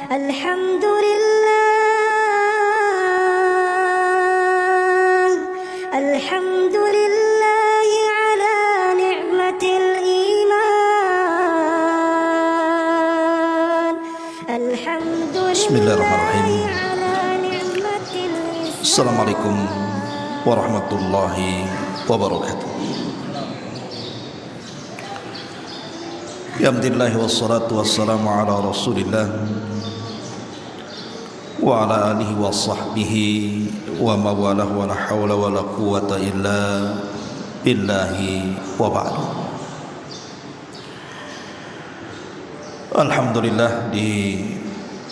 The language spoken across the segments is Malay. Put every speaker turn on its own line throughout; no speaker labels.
Alhamdulillah, alhamdulillah ala ni'matil iman.
Bismillahirrahmanirrahim.
Ala ni'matil Islam.
Assalamualaikum warahmatullahi wabarakatuh. Alhamdulillah wassalatu wassalamu ala rasulillah wa ala alihi wa sahbihi wa mawalah wa la hawla wa la quwata illa billahi wa ba'du. Alhamdulillah, di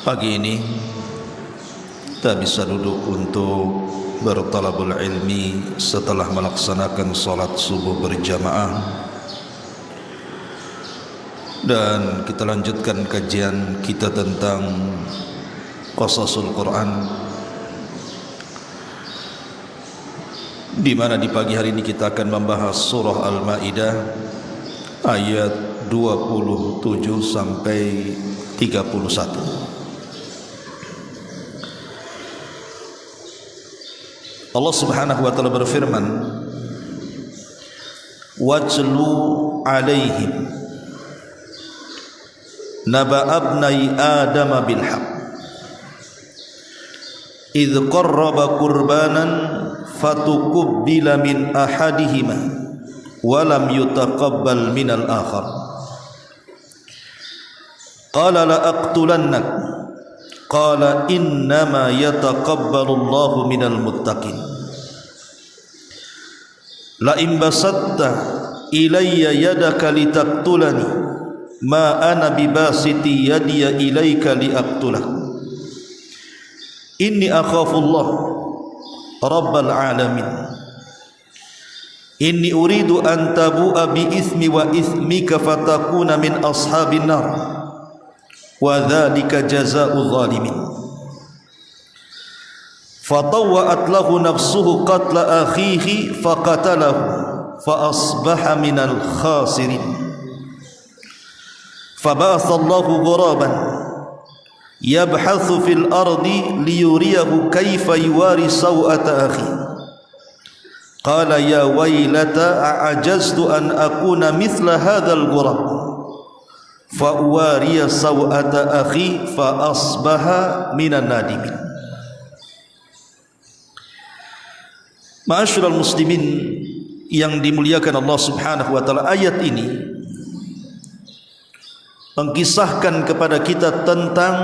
pagi ini kita bisa duduk untuk bertalabul ilmi setelah melaksanakan salat subuh berjamaah, dan kita lanjutkan kajian kita tentang Qasasul Quran, di mana di pagi hari ini kita akan membahas surah Al-Maidah ayat 27 sampai 31. Allah Subhanahu wa taala berfirman, "Wajlu 'alaihim naba abnai Adam bil haqq idh qarraba qurbanan fatuqbila min ahadihima wa lam yutaqabbal min al-akhar qala la aqtulannak qala innama yataqabbalu Allahu minal muttaqin la in basatta ilayya yadaka litaqtulani ma ana bibasiti yadiya ilaika liaqtulak inni akhafullah rabbal alamin inni uridu an tabu'a bi ismi wa ismika fatakuna min ashabin nar wa dhalika jazaa'u zalimin fatawwa'at lahu nafsuhu qatla akhihi faqatalahu fa asbaha minal khasirin فبعث الله غرابا يبحث في الأرض ليريه كيف يواري سوءة أخيه قال يا ويلتى أعجزت أن أكون مثل هذا الغراب فأواري سوءة أخي فأصبح من النادمين. Ma'asyiral muslimin yang dimuliakan Allah Subhanahu wa taala, ayat ini mengkisahkan kepada kita tentang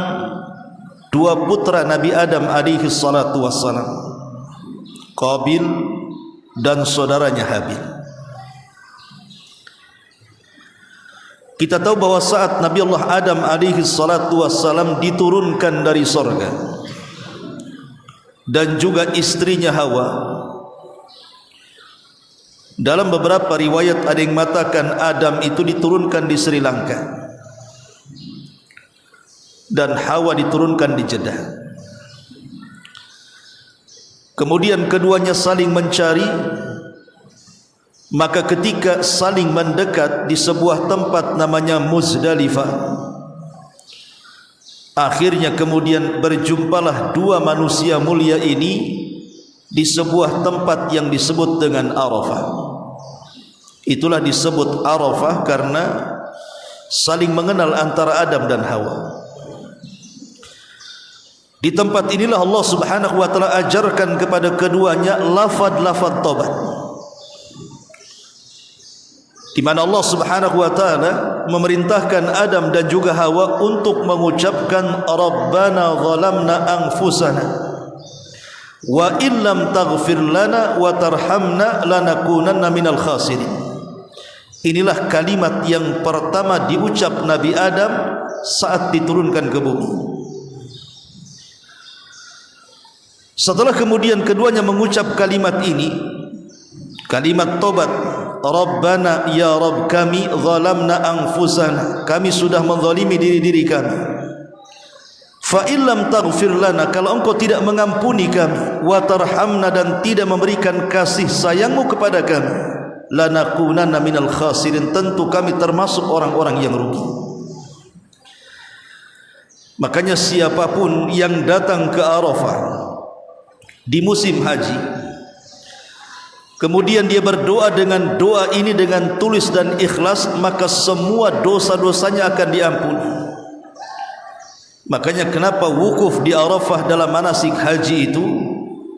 dua putra Nabi Adam alaihi salatu wassalam, Qabil dan saudaranya Habil. Kita tahu bahwa saat Nabi Allah Adam alaihi salatu wassalam diturunkan dari sorga, dan juga istrinya Hawa, dalam beberapa riwayat ada yang mengatakan Adam itu diturunkan di Sri Lanka dan Hawa diturunkan di Jeddah. Kemudian keduanya saling mencari, maka ketika saling mendekat di sebuah tempat namanya Muzdalifah, akhirnya kemudian berjumpalah dua manusia mulia ini di sebuah tempat yang disebut dengan Arafah. Itulah disebut Arafah karena saling mengenal antara Adam dan Hawa. Di tempat inilah Allah Subhanahu wa taala ajarkan kepada keduanya lafaz-lafaz taubat, di mana Allah Subhanahu wa taala memerintahkan Adam dan juga Hawa untuk mengucapkan Rabbana zalamna anfusana wa illam taghfir lana wa tarhamna lanakunanna minal khasirin. Inilah kalimat yang pertama diucap Nabi Adam saat diturunkan ke bumi. Setelah kemudian keduanya mengucap kalimat ini, kalimat tobat, Rabbana ya Rabb kami zalamna anfusana, kami sudah menzalimi diri-diri kami. Fa illam taghfir lana, kalau engkau tidak mengampuni kami, wa tarhamna, dan tidak memberikan kasih sayangmu kepada kami, lanakunanna minal khasirin, tentu kami termasuk orang-orang yang rugi. Makanya siapapun yang datang ke Arafah di musim haji, kemudian dia berdoa dengan doa ini dengan tulus dan ikhlas, maka semua dosa-dosanya akan diampuni. Makanya kenapa wukuf di Arafah dalam manasik haji itu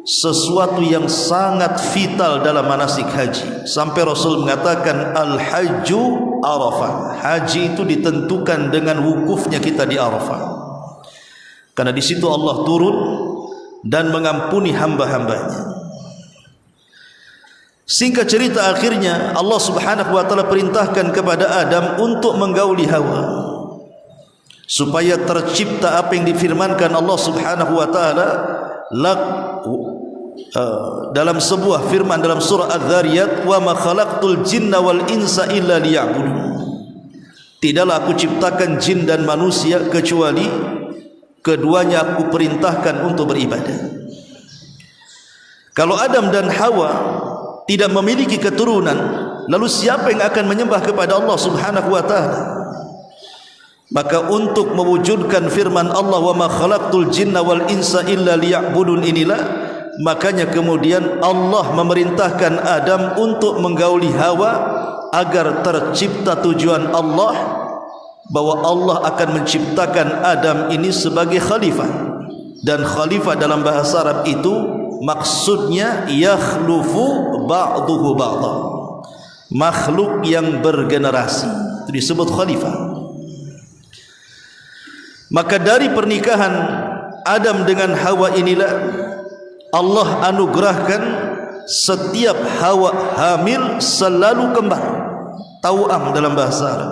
sesuatu yang sangat vital dalam manasik haji. Sampai Rasul mengatakan al-hajju Arafah. Haji itu ditentukan dengan wukufnya kita di Arafah. Karena di situ Allah turun dan mengampuni hamba-hambanya. Singkat cerita, akhirnya Allah Subhanahu wa taala perintahkan kepada Adam untuk menggauli Hawa supaya tercipta apa yang difirmankan Allah Subhanahu wa taala dalam sebuah firman dalam surah Adz-Dzariyat, wa ma khalaqtul jinna wal insa illa liya'budun. Tidaklah aku ciptakan jin dan manusia kecuali keduanya aku perintahkan untuk beribadah. Kalau Adam dan Hawa tidak memiliki keturunan, lalu siapa yang akan menyembah kepada Allah Subhanahu wa taala? Maka untuk mewujudkan firman Allah, wa ma khalaqtul jinna wal insa illa liya'budun, inilah makanya kemudian Allah memerintahkan Adam untuk menggauli Hawa agar tercipta tujuan Allah, bahwa Allah akan menciptakan Adam ini sebagai khalifah. Dan khalifah dalam bahasa Arab itu maksudnya yakhlufu ba'duhu ba'dha, makhluk yang bergenerasi, itu disebut khalifah. Maka dari pernikahan Adam dengan Hawa inilah Allah anugerahkan setiap Hawa hamil selalu kembar, tau'am dalam bahasa Arab.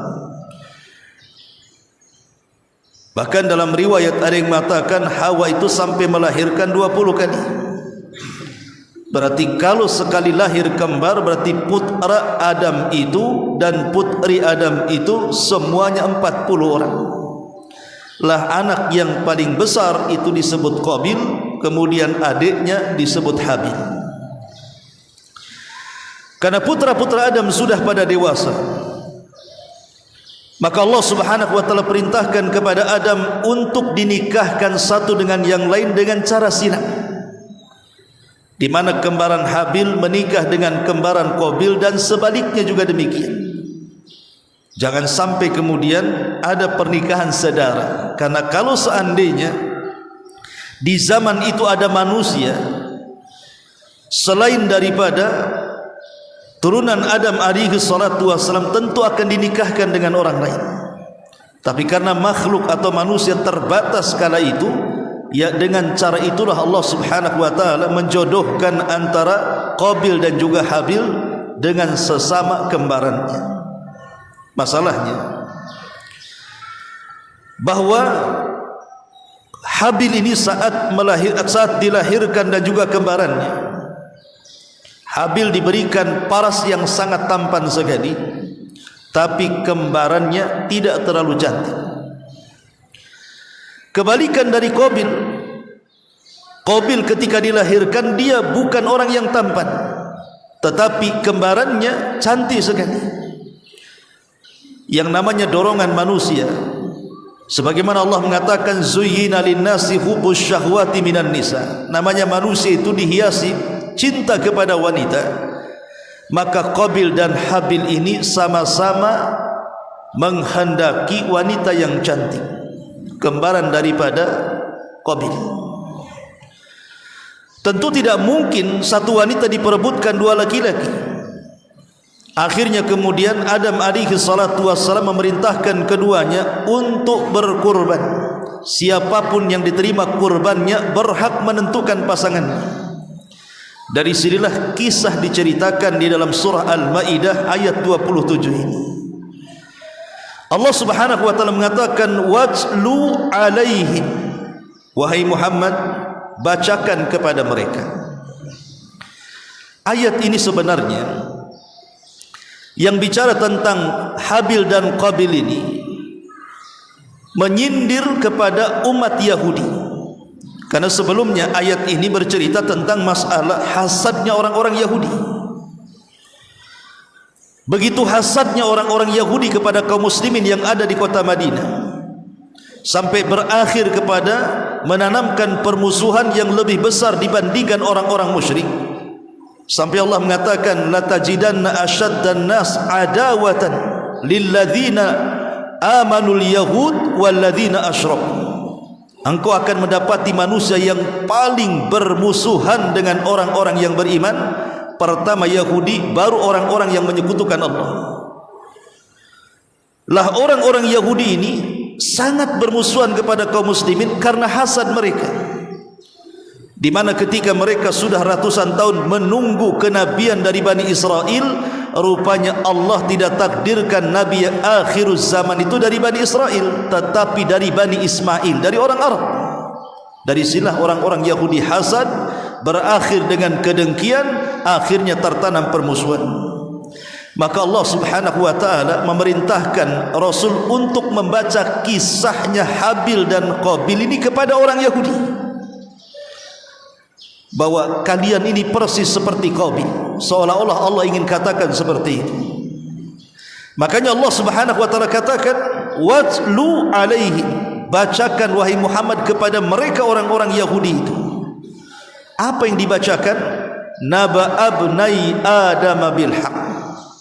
Bahkan dalam riwayat ada yang mengatakan Hawa itu sampai melahirkan 20 kali. Berarti kalau sekali lahir kembar, berarti putra Adam itu dan putri Adam itu semuanya 40 orang. Lah anak yang paling besar itu disebut Qabil, kemudian adiknya disebut Habil. Karena putra-putra Adam sudah pada dewasa, maka Allah Subhanahu wa taala perintahkan kepada Adam untuk dinikahkan satu dengan yang lain dengan cara silang, di mana kembaran Habil menikah dengan kembaran Qabil dan sebaliknya juga demikian. Jangan sampai kemudian ada pernikahan saudara, karena kalau seandainya di zaman itu ada manusia selain daripada turunan Adam alaihi salatu wassalam, tentu akan dinikahkan dengan orang lain. Tapi karena makhluk atau manusia terbatas kala itu, ya dengan cara itulah Allah Subhanahu wa taala menjodohkan antara Qabil dan juga Habil dengan sesama kembarannya. Masalahnya bahwa Habil ini saat dilahirkan dan juga kembarannya, Habil diberikan paras yang sangat tampan sekali, tapi kembarannya tidak terlalu cantik. Kebalikan dari Qabil, Qabil ketika dilahirkan dia bukan orang yang tampan, tetapi kembarannya cantik sekali. Yang namanya dorongan manusia, sebagaimana Allah mengatakan zuyyina linnasi hubbus syahwati minan nisa, namanya manusia itu dihiasi cinta kepada wanita. Maka Qabil dan Habil ini sama-sama menghendaki wanita yang cantik, kembaran daripada Qabil. Tentu tidak mungkin satu wanita diperebutkan dua laki-laki. Akhirnya kemudian Adam alaihi salatu wassalam memerintahkan keduanya untuk berkurban. Siapapun yang diterima kurbannya berhak menentukan pasangannya. Dari sinilah kisah diceritakan di dalam surah Al-Maidah ayat 27 ini. Allah Subhanahu wa taala mengatakan wajlu alaihim, wahai Muhammad, bacakan kepada mereka. Ayat ini sebenarnya yang bicara tentang Habil dan Qabil ini menyindir kepada umat Yahudi. Karena sebelumnya ayat ini bercerita tentang masalah hasadnya orang-orang Yahudi. Begitu hasadnya orang-orang Yahudi kepada kaum muslimin yang ada di kota Madinah, sampai berakhir kepada menanamkan permusuhan yang lebih besar dibandingkan orang-orang musyrik. Sampai Allah mengatakan, la tajidanna asyaddan nas adawatan lilladzina amanul yahud walladzina asyraku. Engkau akan mendapati manusia yang paling bermusuhan dengan orang-orang yang beriman. Pertama Yahudi, baru orang-orang yang menyekutukan Allah. Lah orang-orang Yahudi ini sangat bermusuhan kepada kaum muslimin karena hasad mereka, di mana ketika mereka sudah ratusan tahun menunggu kenabian dari Bani Israel, rupanya Allah tidak takdirkan Nabi akhiruz zaman itu dari Bani Israel, tetapi dari Bani Ismail, dari orang Arab. Dari sinilah orang-orang Yahudi hasad, berakhir dengan kedengkian, akhirnya tertanam permusuhan. Maka Allah subhanahu wa ta'ala memerintahkan Rasul untuk membaca kisahnya Habil dan Qabil ini kepada orang Yahudi, bahwa kalian ini persis seperti Qabil, seolah-olah Allah ingin katakan seperti itu. Makanya Allah subhanahu wa ta'ala katakan, watlu alaihi, bacakan wahai Muhammad kepada mereka orang-orang Yahudi itu. Apa yang dibacakan? Naba abnai Adam bil haq,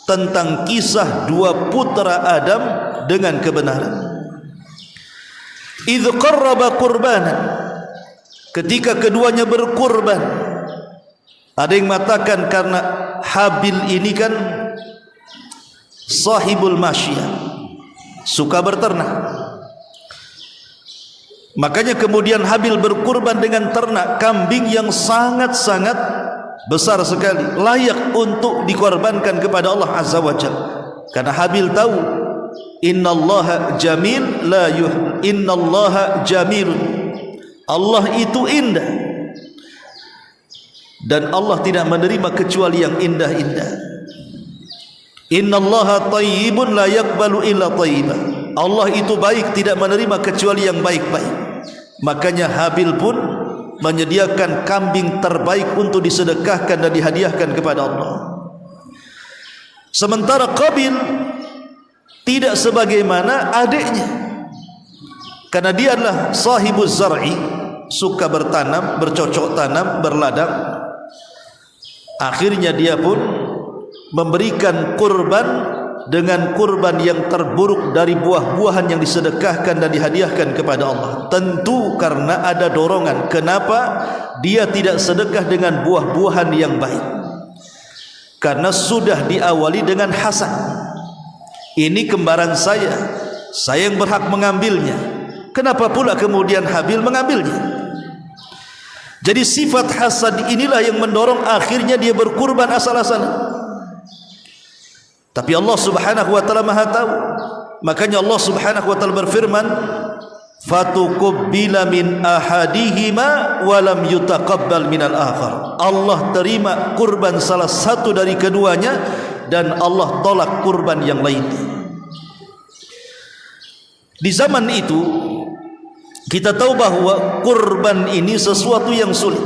tentang kisah dua putra Adam dengan kebenaran. Idz qarraba qurbanan, ketika keduanya berkurban. Ada yang mengatakan karena Habil ini kan sahibul masyiyah, suka berternak, makanya kemudian Habil berkurban dengan ternak kambing yang sangat-sangat besar sekali, layak untuk dikorbankan kepada Allah Azza wa Jalla. Karena Habil tahu innallaha jamil la innallaha jamilun, Allah itu indah dan Allah tidak menerima kecuali yang indah-indah. Innallaha thayyibun la yaqbalu illa thayyiban, Allah itu baik, tidak menerima kecuali yang baik-baik. Makanya Habil pun menyediakan kambing terbaik untuk disedekahkan dan dihadiahkan kepada Allah. Sementara Qabil tidak sebagaimana adiknya, karena dia adalah sahibuz zar'i, suka bertanam, bercocok tanam, berladang. Akhirnya dia pun memberikan kurban dengan kurban yang terburuk dari buah-buahan yang disedekahkan dan dihadiahkan kepada Allah. Tentu karena ada dorongan, kenapa dia tidak sedekah dengan buah-buahan yang baik? Karena sudah diawali dengan hasad. Ini kembaran saya yang berhak mengambilnya. Kenapa pula kemudian Habil mengambilnya? Jadi sifat hasad inilah yang mendorong akhirnya dia berkurban asal-asalan. Tapi Allah subhanahu wa ta'ala maha tahu. Makanya Allah subhanahu wa ta'ala berfirman, fatukubbila min ahadihima walam yutaqabbal minal akhar. Allah terima kurban salah satu dari keduanya dan Allah tolak kurban yang lainnya. Di zaman itu kita tahu bahwa kurban ini sesuatu yang sulit,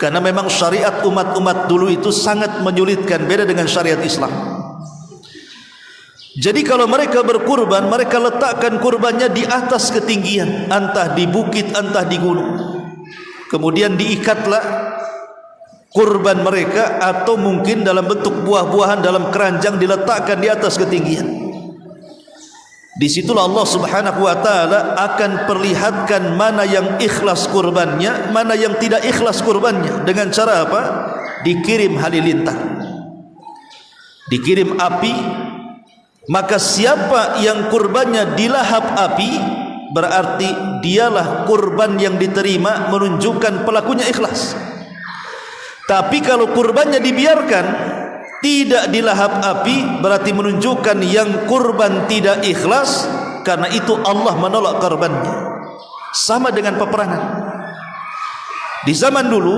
karena memang syariat umat-umat dulu itu sangat menyulitkan, beda dengan syariat Islam. Jadi kalau mereka berkurban, mereka letakkan kurbannya di atas ketinggian, entah di bukit, entah di gunung. Kemudian diikatlah kurban mereka, atau mungkin dalam bentuk buah-buahan dalam keranjang diletakkan di atas ketinggian. Disitulah Allah subhanahu wa ta'ala akan perlihatkan mana yang ikhlas kurbannya, mana yang tidak ikhlas kurbannya. Dengan cara apa? Dikirim halilintar, dikirim api. Maka siapa yang kurbannya dilahap api, berarti dialah kurban yang diterima, menunjukkan pelakunya ikhlas. Tapi kalau kurbannya dibiarkan, tidak dilahap api, berarti menunjukkan yang kurban tidak ikhlas, karena itu Allah menolak kurbannya. Sama dengan peperangan. Di zaman dulu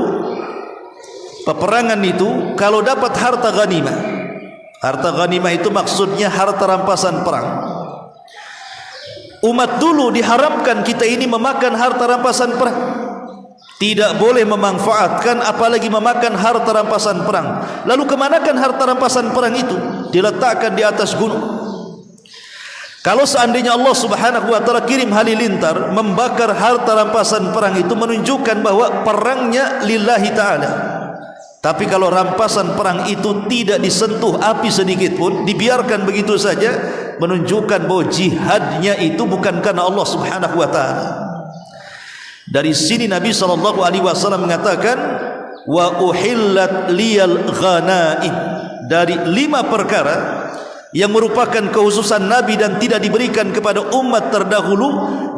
peperangan itu kalau dapat harta ghanimah, harta ghanimah itu maksudnya harta rampasan perang. Umat dulu diharamkan kita ini memakan harta rampasan perang. Tidak boleh memanfaatkan, apalagi memakan harta rampasan perang. Lalu kemanakan harta rampasan perang itu? Diletakkan di atas gunung. Kalau seandainya Allah Subhanahu wa taala kirim halilintar membakar harta rampasan perang, itu menunjukkan bahwa perangnya lillahi taala. Tapi kalau rampasan perang itu tidak disentuh api sedikit pun, dibiarkan begitu saja, menunjukkan bahwa jihadnya itu bukan karena Allah Subhanahu wa taala. Dari sini Nabi SAW mengatakan, wa uhillat liyal ghanaim, dari 5 perkara yang merupakan kekhususan Nabi dan tidak diberikan kepada umat terdahulu,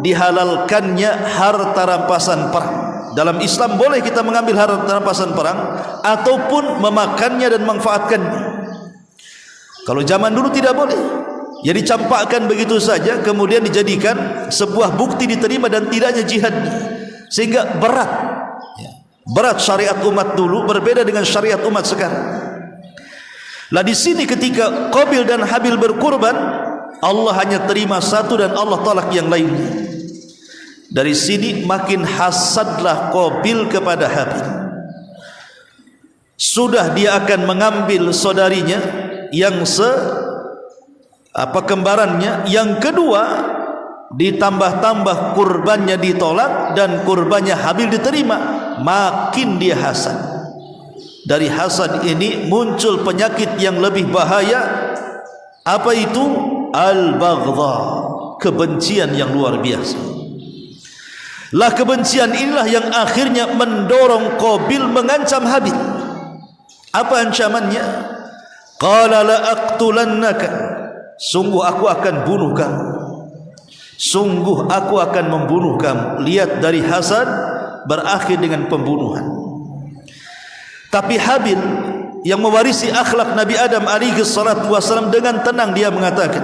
dihalalkannya harta rampasan perang. Dalam Islam boleh kita mengambil harta rampasan perang ataupun memakannya dan manfaatkannya. Kalau zaman dulu tidak boleh, ya dicampakkan begitu saja, kemudian dijadikan sebuah bukti diterima dan tidaknya jihadnya, sehingga berat syariat umat dulu berbeda dengan syariat umat sekarang. Lah di sini ketika Qabil dan Habil berkurban, Allah hanya terima satu dan Allah tolak yang lainnya. Dari sini makin hasadlah Qabil kepada Habil. Sudah dia akan mengambil saudarinya yang kembarannya, yang kedua ditambah-tambah kurbannya ditolak dan kurbannya Habil diterima, makin dia hasad. Dari hasad ini muncul penyakit yang lebih bahaya. Apa itu? Al-baghdha, kebencian yang luar biasa. Lah kebencian inilah yang akhirnya mendorong Qabil mengancam Habil. Apa ancamannya? Qala la aqtulannaka, sungguh aku akan bunuh kamu. Sungguh aku akan membunuh kamu. Lihat, dari hasad berakhir dengan pembunuhan. Tapi Habil yang mewarisi akhlak Nabi Adam alaihi salatu wasallam, dengan tenang dia mengatakan,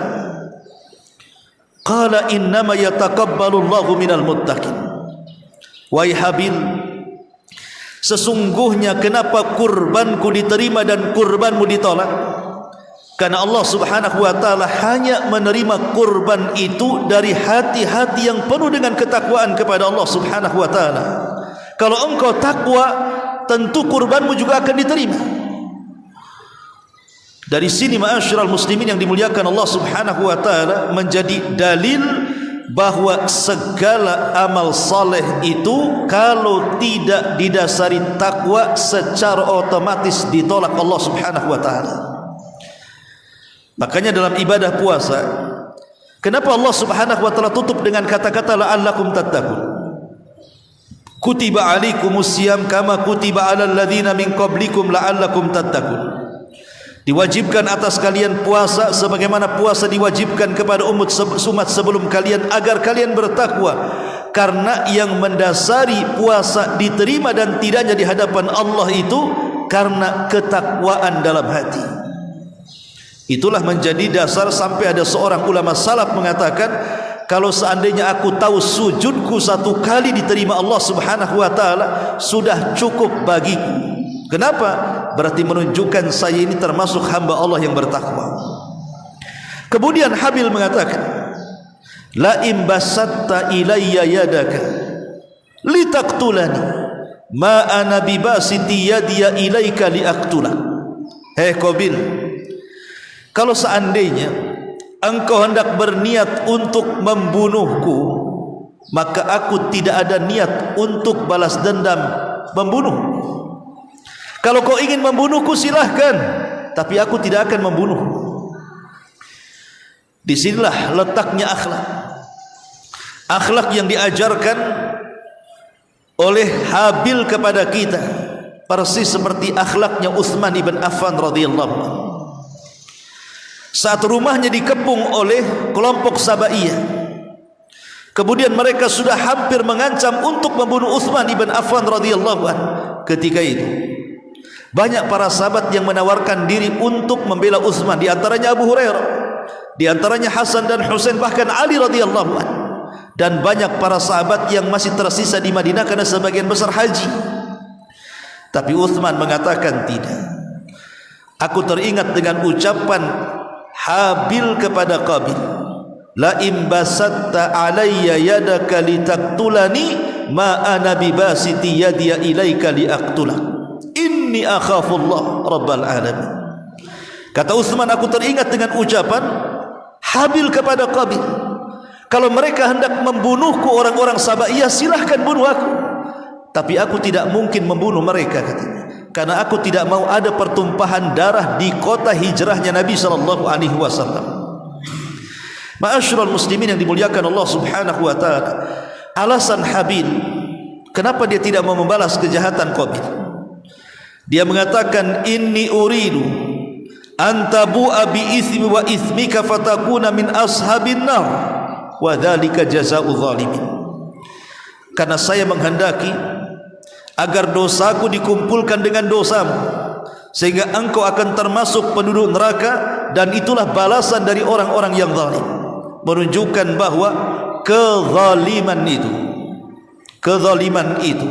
qala innama yataqabbalu Allahu minal muttaqin. Wahai Habil, sesungguhnya kenapa kurbanku diterima dan kurbanmu ditolak? Karena Allah Subhanahu wa taala hanya menerima kurban itu dari hati-hati yang penuh dengan ketakwaan kepada Allah Subhanahu wa taala. Kalau engkau takwa, tentu kurbanmu juga akan diterima. Dari sini ma'asyiral muslimin yang dimuliakan Allah Subhanahu wa taala, menjadi dalil bahwa segala amal saleh itu kalau tidak didasari takwa secara otomatis ditolak Allah Subhanahu wa taala. Makanya dalam ibadah puasa, kenapa Allah Subhanahu wa taala tutup dengan kata-kata la'allakum tattaqun? Kutiba alaikumus siyam kama kutiba alal ladzina min qablikum la'allakum tattaqun. Diwajibkan atas kalian puasa sebagaimana puasa diwajibkan kepada umat sebelum kalian, agar kalian bertakwa. Karena yang mendasari puasa diterima dan tidaknya di hadapan Allah itu karena ketakwaan dalam hati. Itulah menjadi dasar sampai ada seorang ulama salaf mengatakan, kalau seandainya aku tahu sujudku 1 kali diterima Allah Subhanahu wa taala, sudah cukup bagiku. Kenapa? Berarti menunjukkan saya ini termasuk hamba Allah yang bertakwa. Kemudian Habil mengatakan, la in basatta ilayya yadaka litaqtulani ma ana bibasiti yadiya ilaika liaqtulak. Hei Qabil, kalau seandainya engkau hendak berniat untuk membunuhku, maka aku tidak ada niat untuk balas dendam membunuh. Kalau kau ingin membunuhku silahkan, tapi aku tidak akan membunuh. Disinilah letaknya akhlak. Akhlak yang diajarkan oleh Habil kepada kita persis seperti akhlaknya Utsman ibn Affan radhiyallahu anhu. Saat rumahnya dikepung oleh kelompok Sabaiyah, kemudian mereka sudah hampir mengancam untuk membunuh Utsman ibn Affan radhiyallahu anhu. Ketika itu banyak para sahabat yang menawarkan diri untuk membela Utsman, di antaranya Abu Hurairah, di antaranya Hasan dan Husain, bahkan Ali radhiyallahu anhu, dan banyak para sahabat yang masih tersisa di Madinah karena sebagian besar haji. Tapi Utsman mengatakan tidak. Aku teringat dengan ucapan Habil kepada Qabil, la in basatta alayya yadaka litaqtulani ma ana bibasiti yadiya ilaika liaqtulak. Inni akhafullah rabbal alamin. Kata Utsman, aku teringat dengan ucapan Habil kepada Qabil, kalau mereka hendak membunuhku orang-orang Sabah, ya silahkan bunuh aku, tapi aku tidak mungkin membunuh mereka, katanya, karena aku tidak mau ada pertumpahan darah di kota hijrahnya Nabi SAW. Ma'asyiral muslimin yang dimuliakan Allah Subhanahu wa taala, alasan Habil kenapa dia tidak mau membalas kejahatan Qabil, dia mengatakan, inni uridu antabu'a bi ithmi wa ithmika fatakuna min ashabin nar wa dzalika jazaa'u zalimin. Karena saya menghendaki agar dosaku dikumpulkan dengan dosamu, sehingga engkau akan termasuk penduduk neraka, dan itulah balasan dari orang-orang yang zalim. Menunjukkan bahwa kezaliman itu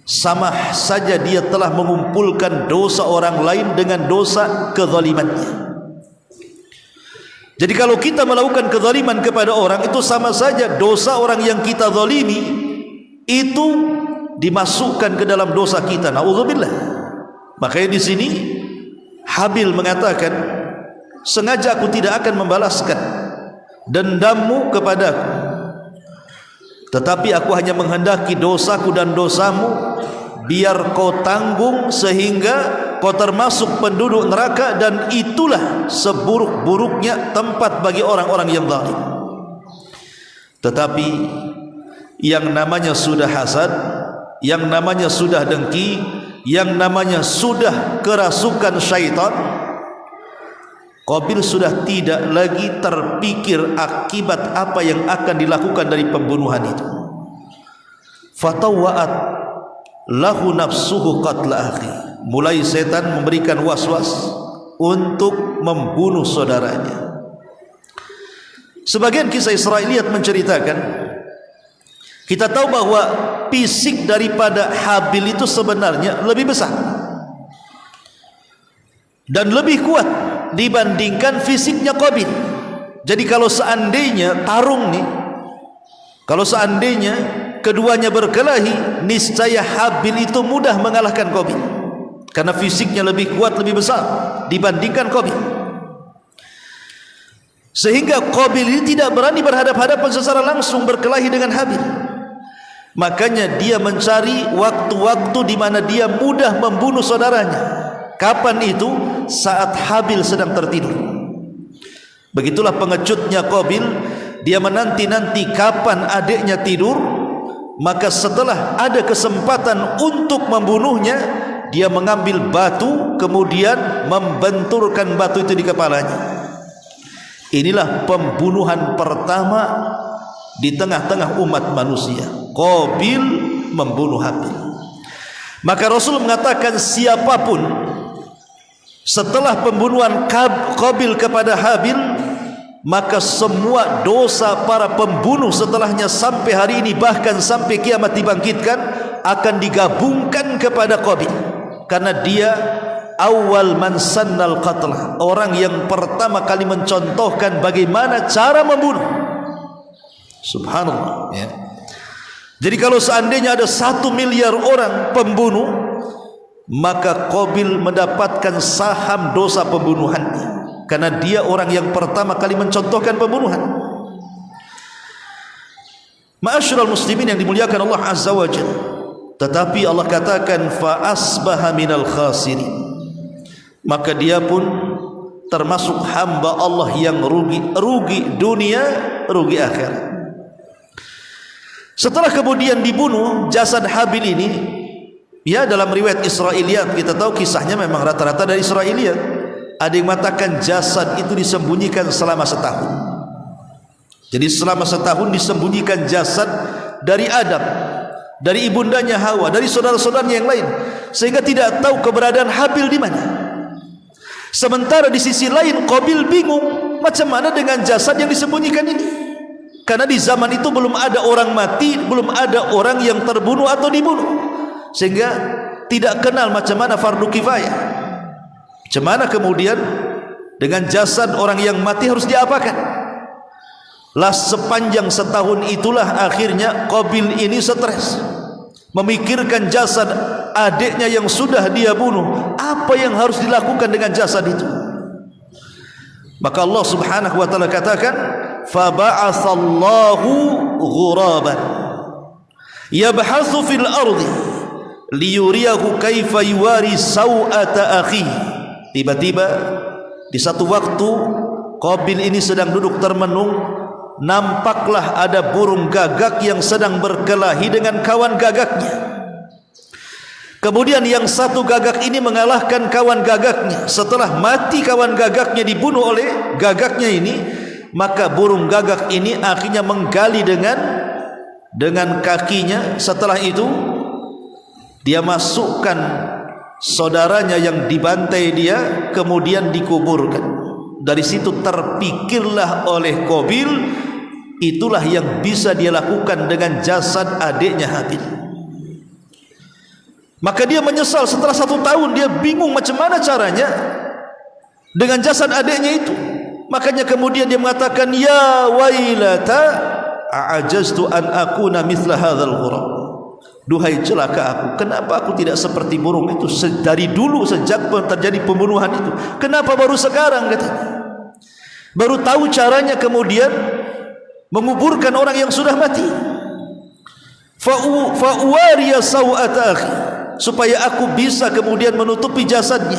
sama saja dia telah mengumpulkan dosa orang lain dengan dosa kezalimannya. Jadi kalau kita melakukan kezaliman kepada orang, itu sama saja dosa orang yang kita zalimi itu dimasukkan ke dalam dosa kita. Nauzubillah. Makanya di sini Habil mengatakan, sengaja aku tidak akan membalaskan dendammu kepadaku, tetapi aku hanya menghendaki dosaku dan dosamu biar kau tanggung, sehingga kau termasuk penduduk neraka, dan itulah seburuk-buruknya tempat bagi orang-orang yang zalim. Tetapi yang namanya sudah hasad, yang namanya sudah dengki, yang namanya sudah kerasukan syaitan, Qabil sudah tidak lagi terpikir akibat apa yang akan dilakukan dari pembunuhan itu. Fatawa'at lahu nafsuhu qatla akhi. Mulai setan memberikan was-was untuk membunuh saudaranya. Sebagian kisah Israiliyat menceritakan, kita tahu bahwa fisik daripada Habil itu sebenarnya lebih besar dan lebih kuat dibandingkan fisiknya Qabil. Jadi kalau seandainya tarung nih, kalau seandainya keduanya berkelahi, niscaya Habil itu mudah mengalahkan Qabil, karena fisiknya lebih kuat, lebih besar dibandingkan Qabil. Sehingga Qabil ini tidak berani berhadap-hadapan secara langsung berkelahi dengan Habil. Makanya dia mencari waktu-waktu di mana dia mudah membunuh saudaranya. Kapan itu? Saat Habil sedang tertidur. Begitulah pengecutnya Qabil. Dia menanti-nanti kapan adiknya tidur, maka setelah ada kesempatan untuk membunuhnya, dia mengambil batu, kemudian membenturkan batu itu di kepalanya. Inilah pembunuhan pertama di tengah-tengah umat manusia. Qabil membunuh Habil. Maka Rasul mengatakan, siapapun setelah pembunuhan Qabil kepada Habil, maka semua dosa para pembunuh setelahnya sampai hari ini, bahkan sampai kiamat dibangkitkan, akan digabungkan kepada Qabil, karena dia awal man sannal qatlah, orang yang pertama kali mencontohkan bagaimana cara membunuh. Subhanallah, ya. Jadi kalau seandainya ada 1 miliar orang pembunuh, maka Qabil mendapatkan saham dosa pembunuhannya, karena dia orang yang pertama kali mencontohkan pembunuhan. Ma'asyiral muslimin yang dimuliakan Allah Azza wa Jalla. Tetapi Allah katakan, fa asbaha minal khasirin, maka dia pun termasuk hamba Allah yang rugi dunia, rugi akhirat. Setelah kemudian dibunuh jasad Habil ini, ya, dalam riwayat Israiliyat kita tahu kisahnya memang rata-rata dari Israiliyat. Ada yang mengatakan jasad itu disembunyikan selama setahun. Jadi selama setahun disembunyikan jasad dari Adam, dari ibundanya Hawa, dari saudara-saudaranya yang lain, sehingga tidak tahu keberadaan Habil di mana. Sementara di sisi lain Qabil bingung macam mana dengan jasad yang disembunyikan ini, karena di zaman itu belum ada orang mati, belum ada orang yang terbunuh atau dibunuh, sehingga tidak kenal macam mana fardu kifayah. Macam mana kemudian dengan jasad orang yang mati harus diapakan? Lah sepanjang setahun itulah akhirnya Qabil ini stres, memikirkan jasad adiknya yang sudah dia bunuh. Apa yang harus dilakukan dengan jasad itu? Maka Allah Subhanahu wa taala katakan, fa ba'atsallahu ghuraban yabhathu fil ardi liyuriyahu kaifa yuwari sau'ata akhi. Tiba-tiba di satu waktu Qabil ini sedang duduk termenung, nampaklah ada burung gagak yang sedang berkelahi dengan kawan gagaknya. Kemudian yang satu gagak ini mengalahkan kawan gagaknya. Setelah mati kawan gagaknya, dibunuh oleh gagaknya ini, maka burung gagak ini akhirnya menggali dengan kakinya. Setelah itu dia masukkan saudaranya yang dibantai dia, kemudian dikuburkan. Dari situ terpikirlah oleh Qabil, itulah yang bisa dia lakukan dengan jasad adiknya Habil. Maka dia menyesal. Setelah 1 tahun dia bingung macam mana caranya dengan jasad adiknya itu. Makanya kemudian dia mengatakan, ya wailata a'ajaztu an akuna mithla hadzal ghurab. Duhai celaka aku, kenapa aku tidak seperti burung itu dari dulu sejak terjadi pembunuhan itu? Kenapa baru sekarang katanya? Baru tahu caranya kemudian menguburkan orang yang sudah mati. Fa'uwariya sawata akhi, supaya aku bisa kemudian menutupi jasadnya.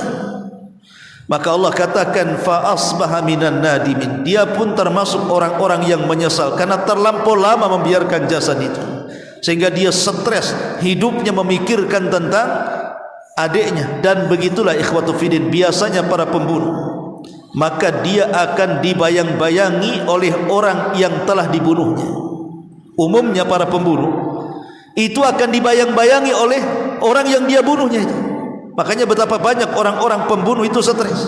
Maka Allah katakan, fa asbaha minan nadimin, dia pun termasuk orang-orang yang menyesal karena terlampau lama membiarkan jasad itu, sehingga dia stres hidupnya memikirkan tentang adiknya. Dan begitulah ikhwatu fiddin biasanya para pembunuh, maka dia akan dibayang-bayangi oleh orang yang telah dibunuhnya. Umumnya para pembunuh itu akan dibayang-bayangi oleh orang yang dia bunuhnya itu. Makanya betapa banyak orang-orang pembunuh itu stres.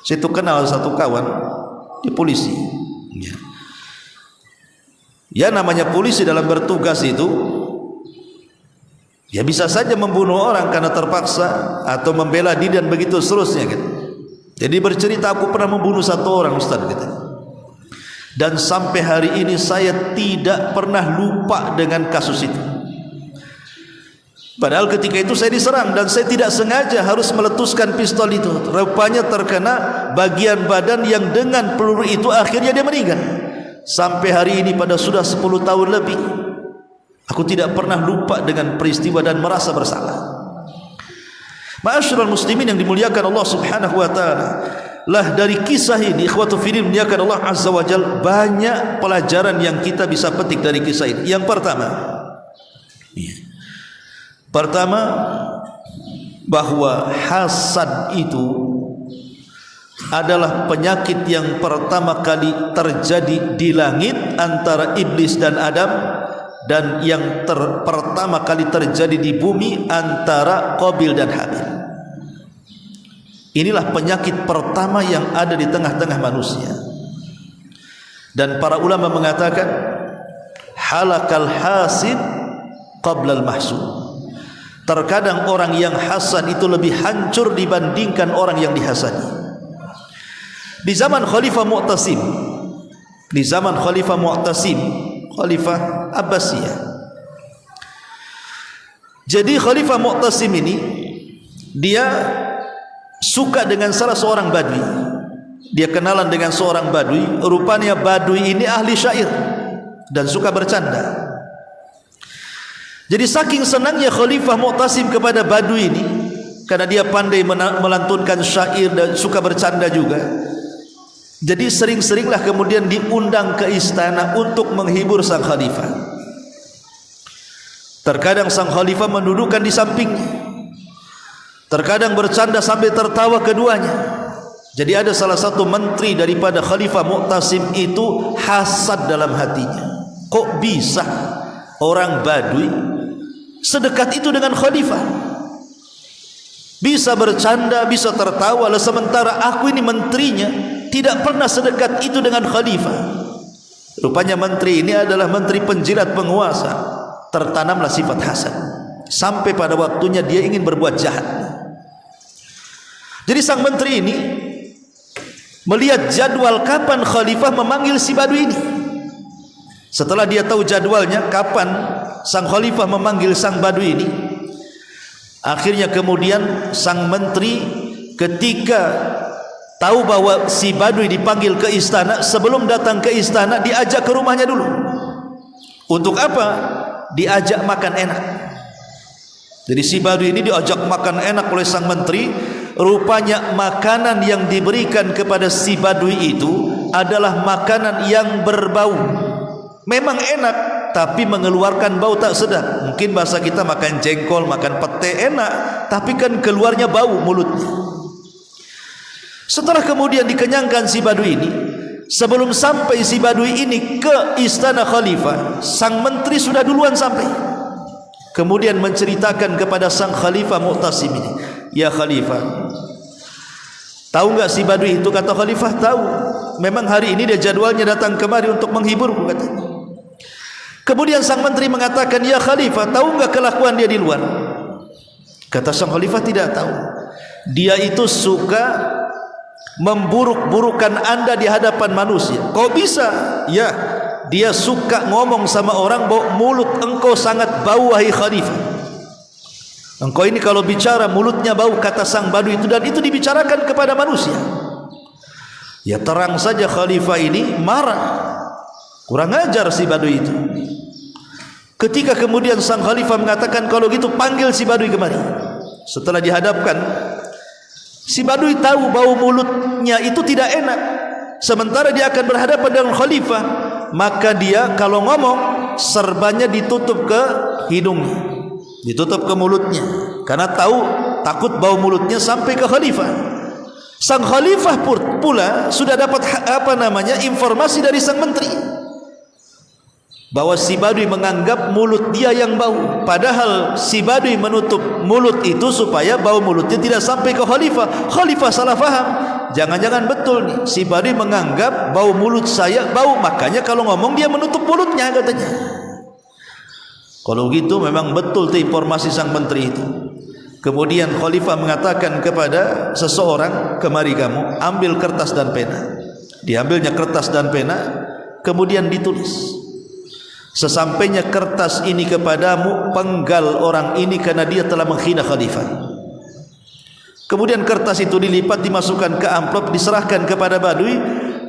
Saya itu kenal satu kawan di polisi. Ya namanya polisi dalam bertugas itu, ya bisa saja membunuh orang karena terpaksa atau membela diri dan begitu seterusnya gitu. Jadi bercerita, aku pernah membunuh 1 orang Ustaz gitu. Dan sampai hari ini saya tidak pernah lupa dengan kasus itu. Padahal ketika itu saya diserang dan saya tidak sengaja harus meletuskan pistol itu. Rupanya terkena bagian badan yang dengan peluru itu akhirnya dia meninggal. Sampai hari ini pada sudah 10 tahun lebih, aku tidak pernah lupa dengan peristiwa dan merasa bersalah. Ma'asyiral muslimin yang dimuliakan Allah Subhanahu wa taala, lah dari kisah ini ikhwatu fiddin muliakan Allah Azza wa Jalla, banyak pelajaran yang kita bisa petik dari kisah ini. Yang pertama, bahwa hasad itu adalah penyakit yang pertama kali terjadi di langit antara iblis dan Adam, dan yang pertama kali terjadi di bumi antara Qabil dan Habil. Inilah penyakit pertama yang ada di tengah-tengah manusia. Dan para ulama mengatakan, halakal hasid qablal mahsud. Terkadang orang yang hasad itu lebih hancur dibandingkan orang yang dihasadi. Di zaman Khalifah Mu'tasim, Khalifah Abbasiyah. Jadi Khalifah Mu'tasim ini dia suka dengan salah seorang badui. Dia kenalan dengan seorang badui. Rupanya badui ini ahli syair dan suka bercanda. Jadi saking senangnya Khalifah Mu'tasim kepada badui ini, karena dia pandai melantunkan syair dan suka bercanda juga, jadi sering-seringlah kemudian diundang ke istana untuk menghibur sang khalifah. Terkadang sang khalifah mendudukkan di sampingnya, terkadang bercanda sambil tertawa keduanya. Jadi ada salah satu menteri daripada Khalifah Mu'tasim itu hasad dalam hatinya. Kok bisa orang badui sedekat itu dengan khalifah? Bisa bercanda, bisa tertawa, sementara aku ini menterinya tidak pernah sedekat itu dengan khalifah. Rupanya menteri ini adalah menteri penjilat penguasa. Tertanamlah sifat hasad sampai pada waktunya dia ingin berbuat jahat. Jadi sang menteri ini melihat jadwal kapan khalifah memanggil si badui ini. Setelah dia tahu jadwalnya kapan sang khalifah memanggil sang badui ini, akhirnya kemudian sang menteri ketika tahu bahwa si Badui dipanggil ke istana, sebelum datang ke istana diajak ke rumahnya dulu. Untuk apa? Diajak makan enak. Jadi si Badui ini diajak makan enak oleh sang menteri. Rupanya makanan yang diberikan kepada si Badui itu adalah makanan yang berbau. Memang enak, tapi mengeluarkan bau tak sedap. Mungkin bahasa kita makan jengkol, makan pete enak, tapi kan keluarnya bau mulutnya. Setelah kemudian dikenyangkan si Badui ini, sebelum sampai si Badui ini ke istana khalifah, sang menteri sudah duluan sampai. Kemudian menceritakan kepada sang khalifah Mu'tasim ini, "Ya khalifah, tahu enggak si Badui itu?" Kata khalifah, "Tahu. Memang hari ini dia jadwalnya datang kemari untuk menghiburku," katanya. Kemudian sang menteri mengatakan, "Ya khalifah, tahu enggak kelakuan dia di luar?" Kata sang khalifah, "Tidak tahu. Dia itu suka memburuk-burukan Anda di hadapan manusia." "Kok bisa?" "Ya, dia suka ngomong sama orang bahwa mulut engkau sangat bau wahai khalifah. Engkau ini kalau bicara mulutnya bau," kata sang Badui itu, dan itu dibicarakan kepada manusia. Ya terang saja khalifah ini marah. Kurang ajar si Badui itu. Ketika kemudian sang khalifah mengatakan, "Kalau gitu panggil si Badui kemari." Setelah dihadapkan, si Badui tahu bau mulutnya itu tidak enak. Sementara dia akan berhadapan dengan khalifah, maka dia kalau ngomong serbannya ditutup ke hidungnya, ditutup ke mulutnya, karena tahu takut bau mulutnya sampai ke khalifah. Sang khalifah pula sudah dapat informasi dari sang menteri bahwa si Badui menganggap mulut dia yang bau, padahal si Badui menutup mulut itu supaya bau mulutnya tidak sampai ke khalifah. Khalifah salah faham, jangan-jangan betul nih si Badui menganggap bau mulut saya bau, makanya kalau ngomong dia menutup mulutnya, katanya. Kalau gitu memang betul tuh informasi sang menteri itu. Kemudian khalifah mengatakan kepada seseorang, "Kemari kamu, ambil kertas dan pena." Diambilnya kertas dan pena, kemudian ditulis. "Sesampainya kertas ini kepadamu, penggal orang ini karena dia telah menghina khalifah." Kemudian kertas itu dilipat, dimasukkan ke amplop, diserahkan kepada Badui.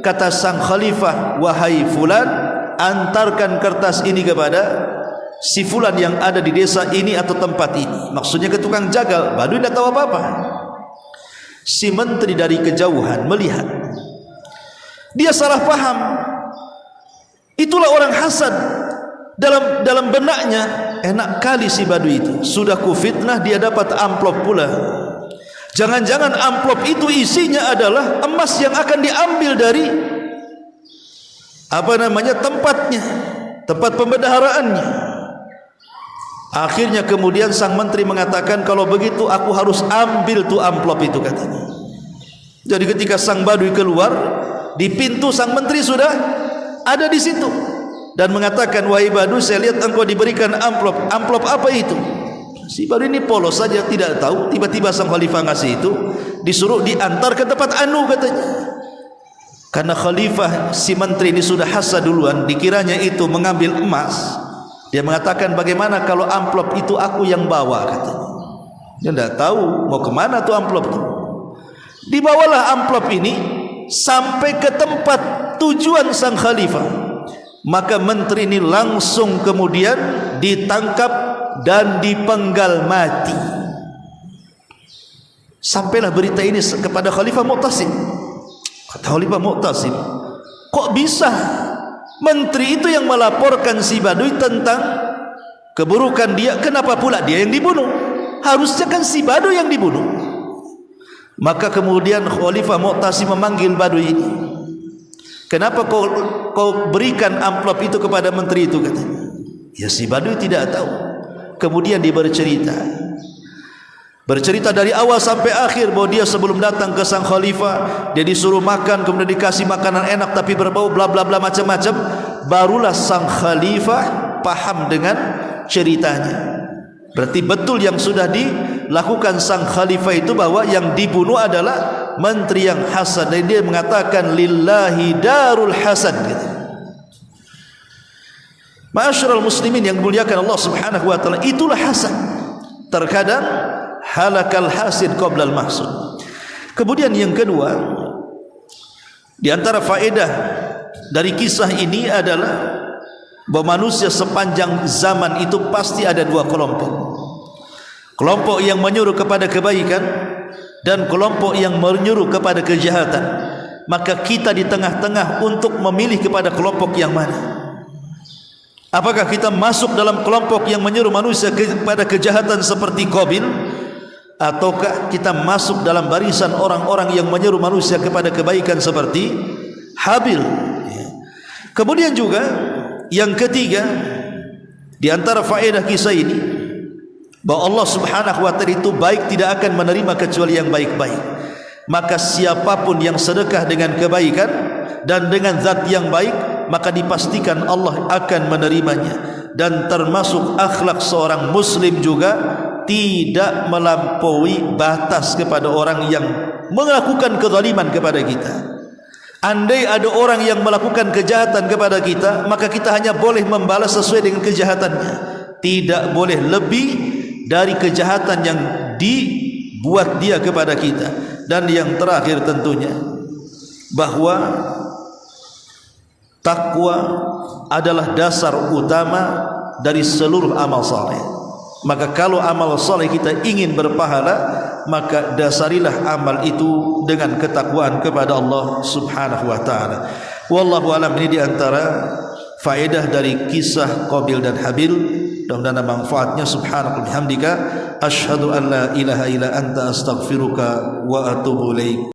Kata sang khalifah, "Wahai fulan, antarkan kertas ini kepada si fulan yang ada di desa ini atau tempat ini." Maksudnya ke tukang jagal. Badui tidak tahu apa-apa. Si menteri dari kejauhan melihat, dia salah paham. Itulah orang hasad. Dalam benaknya, enak kali si Badui itu, sudah kufitnah dia dapat amplop pula. Jangan-jangan amplop itu isinya adalah emas yang akan diambil dari tempatnya, tempat pembendaharaannya. Akhirnya kemudian sang menteri mengatakan, "Kalau begitu aku harus ambil tuh amplop itu," katanya. Jadi ketika sang Badui keluar, di pintu sang menteri sudah ada di situ dan mengatakan, "Wahai Badui, saya lihat engkau diberikan amplop. Amplop apa itu?" Si Badui ini polos saja, tidak tahu. Tiba-tiba sang khalifah ngasih itu, disuruh diantar ke tempat anu, katanya. Karena khalifah si menteri ini sudah hasad duluan, dikiranya itu mengambil emas. Dia mengatakan, "Bagaimana kalau amplop itu aku yang bawa?" katanya. Dia tidak tahu mau kemana tuh amplop itu. Dibawalah amplop ini sampai ke tempat tujuan sang khalifah. Maka menteri ini langsung kemudian ditangkap dan dipenggal mati. Sampailah berita ini kepada Khalifah Mu'tasim. Kata Khalifah Mu'tasim, "Kok bisa menteri itu yang melaporkan si Badui tentang keburukan dia, kenapa pula dia yang dibunuh? Harusnya kan si Badui yang dibunuh." Maka kemudian Khalifah Mu'tasim memanggil Badui ini. "Kenapa kau berikan amplop itu kepada menteri itu?" katanya. Ya si Badui tidak tahu. Kemudian dia bercerita dari awal sampai akhir bahwa dia sebelum datang ke sang khalifah, dia disuruh makan, kemudian dikasih makanan enak tapi berbau bla bla bla macam-macam. Barulah sang khalifah paham dengan ceritanya. Berarti betul yang sudah dilakukan sang khalifah itu, bahwa yang dibunuh adalah menteri yang hasad. Dan dia mengatakan, "Lillahi darul hasad," gitu. Ma'asyiral muslimin yang dimuliakan Allah Subhanahu wa taala, itulah hasad. Terkadang halakal hasid qablal mahsud. Kemudian yang kedua, Di antara faedah dari kisah ini adalah bahwa manusia sepanjang zaman itu pasti ada dua kelompok. Kelompok yang menyuruh kepada kebaikan dan kelompok yang menyuruh kepada kejahatan. Maka kita di tengah-tengah untuk memilih kepada kelompok yang mana. Apakah kita masuk dalam kelompok yang menyuruh manusia kepada kejahatan seperti Qabil, ataukah kita masuk dalam barisan orang-orang yang menyuruh manusia kepada kebaikan seperti Habil? Kemudian juga yang ketiga di antara faedah kisah ini, bahwa Allah Subhanahu wa taala itu baik, tidak akan menerima kecuali yang baik-baik. Maka siapapun yang sedekah dengan kebaikan dan dengan zat yang baik, maka dipastikan Allah akan menerimanya. Dan termasuk akhlak seorang muslim juga tidak melampaui batas kepada orang yang melakukan kezaliman kepada kita. Andai ada orang yang melakukan kejahatan kepada kita, maka kita hanya boleh membalas sesuai dengan kejahatannya, tidak boleh lebih dari kejahatan yang dibuat dia kepada kita. Dan yang terakhir tentunya bahwa takwa adalah dasar utama dari seluruh amal saleh. Maka kalau amal saleh kita ingin berpahala, maka dasarilah amal itu dengan ketakwaan kepada Allah Subhanahu wa taala. Wallahu alam. Ini di antara faedah dari kisah Qabil dan Habil. Mudah-mudahan manfaatnya. Subhanaka bihamdika asyhadu an la ilaha illa anta astaghfiruka wa atubu ilaik.